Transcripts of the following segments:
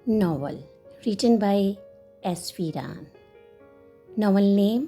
Novel written by S. Viran. Novel name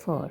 4.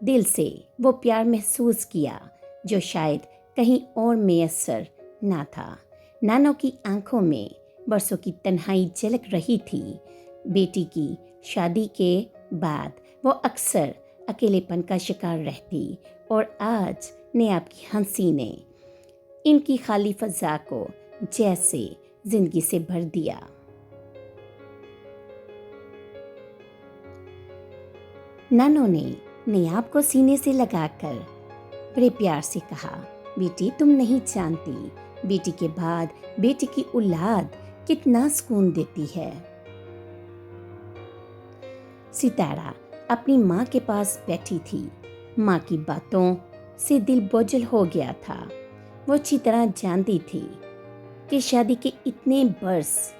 دل سے وہ پیار محسوس کیا جو شاید کہیں اور میسر نہ تھا۔ نانو کی آنکھوں میں برسوں کی تنہائی جھلک رہی تھی۔ بیٹی کی شادی کے بعد وہ اکثر اکیلے پن کا شکار رہتی، اور آج نیاب کی ہنسی نے ان کی خالی فضا کو جیسے زندگی سے بھر دیا۔ نانو نے نیاب کو سینے سے لگا کر بڑے پیار سے کہا، بیٹی تم نہیں جانتی بیٹی کے بعد بیٹی کی اولاد کتنا سکون دیتی ہے۔ ستارہ اپنی ماں کے پاس بیٹھی تھی۔ ماں کی باتوں سے دل بوجھل ہو گیا تھا۔ وہ اچھی طرح جانتی تھی کہ شادی کے اتنے برس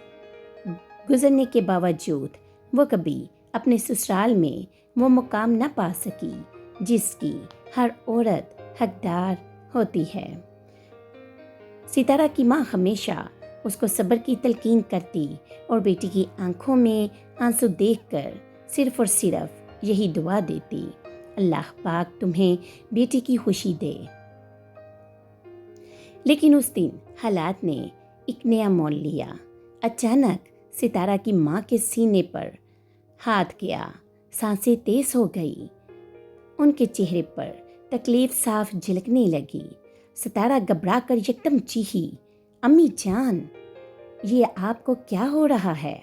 گزرنے کے باوجود وہ کبھی اپنے سسرال میں وہ مقام نہ پا سکی جس کی ہر عورت حقدار ہوتی ہے۔ ستارہ کی ماں ہمیشہ اس کو صبر کی تلقین کرتی اور بیٹی کی آنکھوں میں آنسو دیکھ کر صرف اور صرف یہی دعا دیتی، اللہ پاک تمہیں بیٹی کی خوشی دے۔ لیکن اس دن حالات نے ایک نیا مول لیا۔ اچانک ستارہ کی ماں کے سینے پر ہاتھ گیا، سانسیں تیز ہو گئی، ان کے چہرے پر تکلیف صاف جھلکنے لگی۔ ستارہ گھبرا کر یکدم چیخی، امی جان، یہ آپ کو کیا ہو رہا ہے؟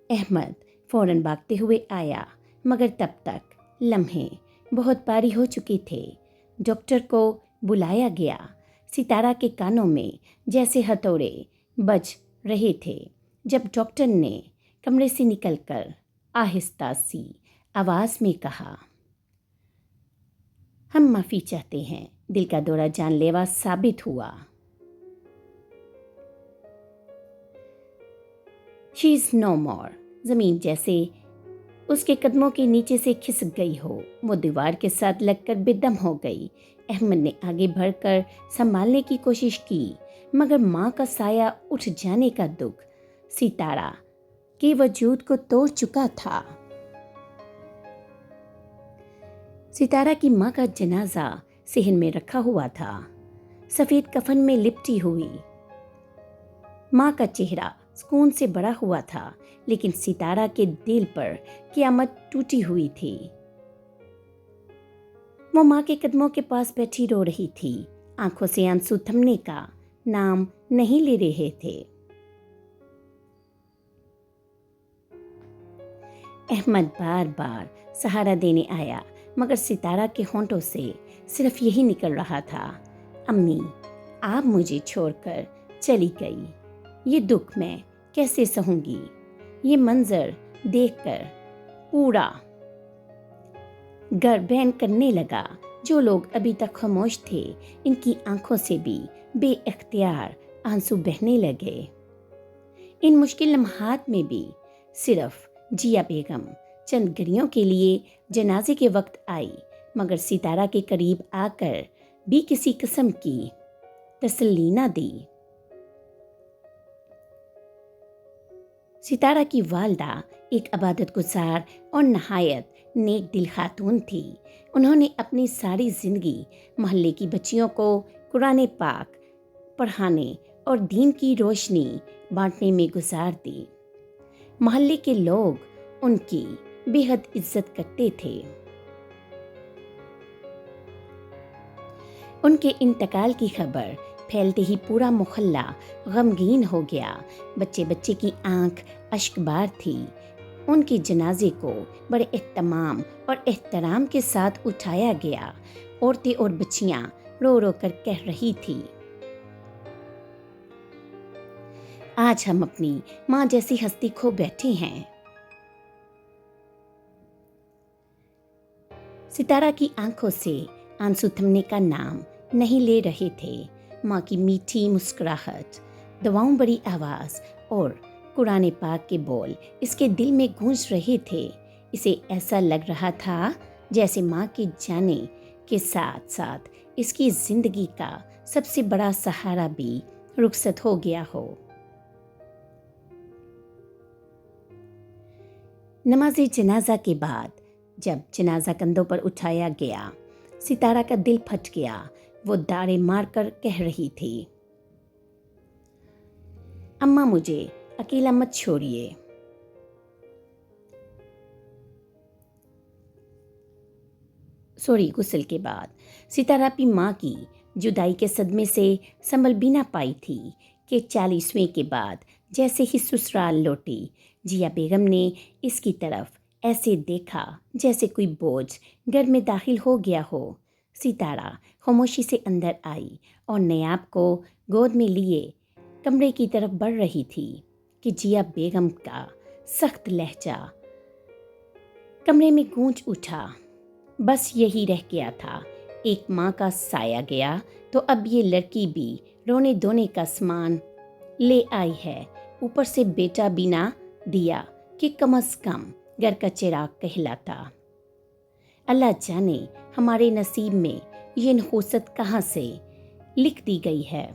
احمد فوراً بھاگتے ہوئے آیا، مگر تب تک لمحے بہت بھاری ہو چکے تھے۔ ڈاکٹر کو بلایا گیا۔ ستارہ کے کانوں میں جیسے ہتھوڑے بج رہے تھے جب ڈاکٹر نے کمرے سے نکل کر آہستہ سی آواز میں کہا، ہم معافی چاہتے ہیں، دل کا دورہ جان لیوا ثابت ہوا۔ شی از نو مور۔ زمین جیسے اس کے قدموں کے نیچے سے کھسک گئی ہو، وہ دیوار کے ساتھ لگ کر بے دم ہو گئی۔ احمد نے آگے بڑھ کر سنبھالنے کی کوشش کی، مگر ماں کا سایہ اٹھ جانے کا دکھ ستارہ کے وجود کو توڑ چکا تھا۔ ستارہ کی ماں کا جنازہ صحن میں رکھا ہوا تھا، سفید کفن میں لپٹی ہوئی۔ ماں کا چہرہ سکون سے بھرا ہوا تھا، لیکن ستارہ کے دل پر قیامت ٹوٹی ہوئی تھی۔ وہ ماں کے قدموں کے پاس بیٹھی رو رہی تھی، آنکھوں سے آنسو تھمنے کا نام نہیں لے رہے تھے۔ احمد بار بار سہارا دینے آیا، مگر ستارہ کے ہونٹوں سے صرف یہی نکل رہا تھا، امی آپ مجھے چھوڑ کر چلی گئی، یہ دکھ میں کیسے سہوں گی؟ یہ منظر دیکھ کر پورا گھر بہن کرنے لگا۔ جو لوگ ابھی تک خاموش تھے، ان کی آنکھوں سے بھی بے اختیار آنسو بہنے لگے۔ ان مشکل لمحات میں بھی صرف جیا بیگم چند گھڑیوں کے لیے جنازے کے وقت آئی، مگر ستارہ کے قریب آ کر بھی کسی قسم کی تسلی نہ دی۔ ستارہ کی والدہ ایک عبادت گزار اور نہایت نیک دل خاتون تھی۔ انہوں نے اپنی ساری زندگی محلے کی بچیوں کو قرآن پاک پڑھانے اور دین کی روشنی بانٹنے میں گزار دی۔ محلے کے لوگ ان کی بے حد عزت کرتے تھے۔ ان کے انتقال کی خبر پھیلتے ہی پورا محلہ غمگین ہو گیا۔ بچے بچے کی آنکھ اشک بار تھی۔ ان کے جنازے کو بڑے اہتمام اور احترام کے ساتھ اٹھایا گیا۔ عورتیں اور بچیاں رو رو کر کہہ رہی تھی، آج ہم اپنی ماں جیسی ہستی کھو بیٹھے ہیں۔ ستارہ کی آنکھوں سے آنسو تھمنے کا نام نہیں لے رہے تھے۔ ماں کی میٹھی مسکراہٹ، دعاؤں بڑی آواز اور قرآن پاک کے بول اس کے دل میں گونج رہے تھے۔ اسے ایسا لگ رہا تھا جیسے ماں کے جانے کے ساتھ ساتھ اس کی زندگی کا سب سے بڑا سہارا بھی رخصت ہو گیا ہو۔ نماز جنازہ کے بعد جب جنازہ کندھوں پر اٹھایا گیا، ستارہ کا دل پھٹ گیا۔ وہ داڑے مار کر کہہ رہی تھی، اماں مجھے اکیلا مت چھوڑیے۔ غسل کے بعد ستارہ اپنی ماں کی جدائی کے صدمے سے سنبھل بھی نہ پائی تھی کہ 40ویں کے بعد جیسے ہی سسرال لوٹی، جیا بیگم نے اس کی طرف ایسے دیکھا جیسے کوئی بوجھ گھر میں داخل ہو گیا ہو۔ ستارہ خاموشی سے اندر آئی اور نیاب کو گود میں لیے کمرے کی طرف بڑھ رہی تھی کہ جیا بیگم کا سخت لہجہ کمرے میں گونج اٹھا۔ بس یہی رہ گیا تھا، ایک ماں کا سایہ گیا تو اب یہ لڑکی بھی رونے دھونے کا سامان لے آئی ہے، اوپر سے بیٹا بھی نہ دیا کہ کم از کم گھر کا چراغ کہلاتا۔ اللہ جانے ہمارے نصیب میں یہ نحوست کہاں سے لکھ دی گئی ہے۔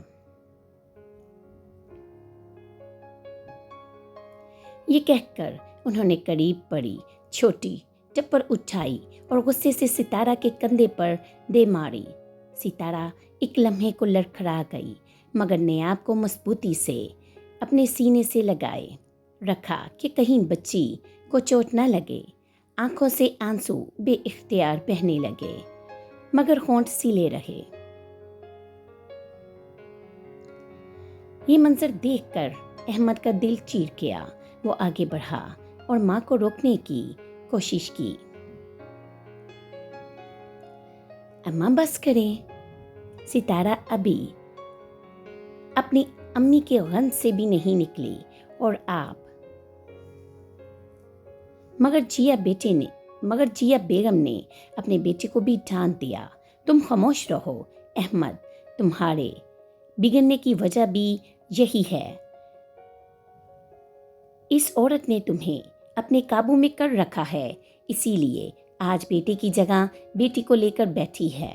یہ کہہ کر انہوں نے قریب پڑی چھوٹی ٹپر اٹھائی اور غصے سے ستارہ کے کندھے پر دے ماری۔ ستارہ ایک لمحے کو لڑکھڑا گئی، مگر نیاب کو مضبوطی سے اپنے سینے سے لگائے رکھا کہ کہیں بچی کو چوٹ نہ لگے۔ آنکھوں سے آنسو بے اختیار بہنے لگے، مگر ہونٹ سیلے رہے۔ یہ منظر دیکھ کر احمد کا دل چیر گیا۔ وہ آگے بڑھا اور ماں کو روکنے کی کوشش کی۔ اماں بس کریں، ستارہ ابھی اپنی امی کے غم سے بھی نہیں نکلی اور آپ مگر جیا بیگم نے اپنے بیٹے کو بھی ڈانٹ دیا، تم خاموش رہو احمد، تمہارے بگڑنے کی وجہ بھی یہی ہے۔ اس عورت نے تمہیں اپنے قابو میں کر رکھا ہے، اسی لیے آج بیٹے کی جگہ بیٹی کو لے کر بیٹھی ہے۔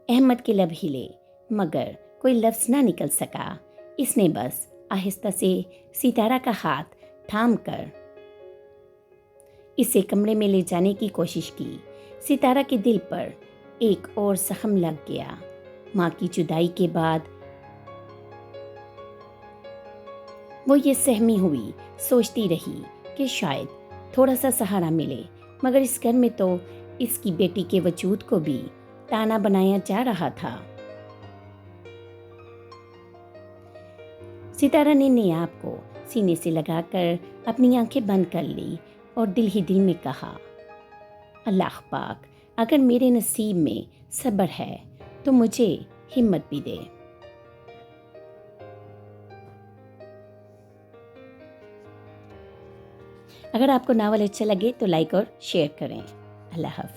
احمد کے لب ہلے مگر کوئی لفظ نہ نکل سکا۔ اس نے بس آہستہ سے ستارہ کا ہاتھ تھام کر اسے کمرے میں لے جانے کی کوشش کی۔ ستارہ کے دل پر ایک اور زخم لگ گیا۔ ماں کی جدائی کے بعد وہ یہ سہمی ہوئی سوچتی رہی کہ شاید تھوڑا سا سہارا ملے، مگر اس گھر میں تو اس کی بیٹی کے وجود کو بھی تانا بنایا جا رہا تھا۔ ستارہ نے نیاب کو سینے سے لگا کر اپنی آنکھیں بند کر لی اور دل ہی دل میں کہا، اللہ پاک اگر میرے نصیب میں صبر ہے تو مجھے ہمت بھی دے۔ اگر آپ کو ناول اچھا لگے تو لائک اور شیئر کریں۔ اللہ حافظ۔